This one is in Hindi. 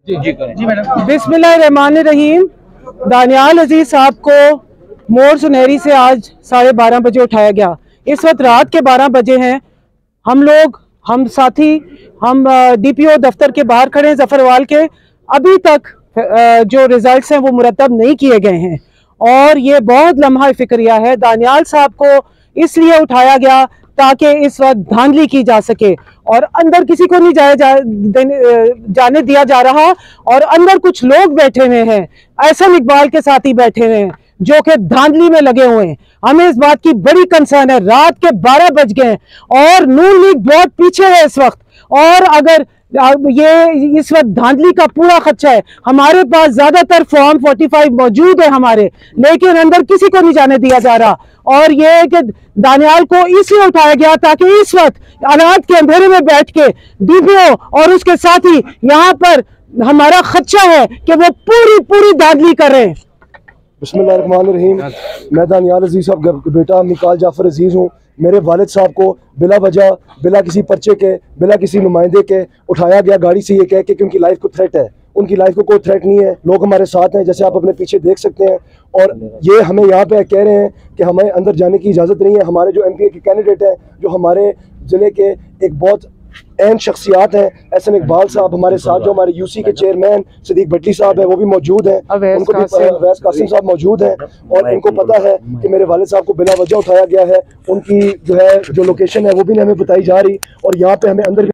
जी मैडम। बिस्मिल्लाहिर्रहमानिर्रहीम। दानियाल अजीज साहब को मोर सुनहरी से आज 12:30 बजे उठाया गया। इस वक्त रात के 12 बजे हैं। हम लोग, हम साथी, हम डीपीओ दफ्तर के बाहर खड़े हैं जफरवाल के। अभी तक जो रिजल्ट्स हैं वो मुरतब नहीं किए गए हैं और ये बहुत लम्हा फिक्रिया है। दानियाल साहब को इसलिए उठाया गया ताकि इस वक्त धांधली की जा सके और अंदर किसी को नहीं जाने दिया जा रहा। और अंदर कुछ लोग बैठे हुए हैं, एहसन इकबाल के साथ ही बैठे हुए हैं जो कि धांधली में लगे हुए हैं। हमें इस बात की बड़ी कंसर्न है। रात के 12 बज गए और नून लीग बहुत पीछे है इस वक्त। और अगर ये इस वक्त धांधली का पूरा खर्चा है, हमारे पास ज्यादातर फॉर्म 45 मौजूद है हमारे, लेकिन अंदर किसी को नहीं जाने दिया जा रहा। और ये कि दानियाल को इसलिए उठाया गया ताकि इस वक्त रात के अंधेरे में बैठ के डीपीओ और उसके साथी यहाँ पर हमारा खर्चा है कि वो पूरी धांधली कर रहे हैं। बिस्मिल्लाहिर्रहमानिर्रहीम। मैं दानियाल अजीज साहब का बेटा मिकाल जाफर अजीज हूँ। मेरे वालिद साहब को बिला वजह, बिला किसी पर्चे के, बिला किसी नुमाइंदे के उठाया गया गाड़ी से, ये कह के कि उनकी लाइफ को थ्रेट है। उनकी लाइफ को कोई थ्रेट नहीं है। लोग हमारे साथ हैं, जैसे आप अपने पीछे देख सकते हैं। और ये हमें यहाँ पे कह रहे हैं कि हमें अंदर जाने की इजाज़त नहीं है। हमारे जो एमपीए के कैंडिडेट हैं, जो हमारे ज़िले के एक बहुत अहम शख्सियात हैं, एहसन इकबाल साहब हमारे साथ, जो हमारे यूसी के चेयरमैन सदीक भट्टी साहब हैं, वो भी मौजूद हैं। उनको भी अवैस कासिम साहब मौजूद हैं और इनको पता है कि मेरे वालिद साहब को बिला वजह उठाया गया है। उनकी जो है जो लोकेशन है वो भी हमें बताई जा रही और यहाँ पे हमें अंदर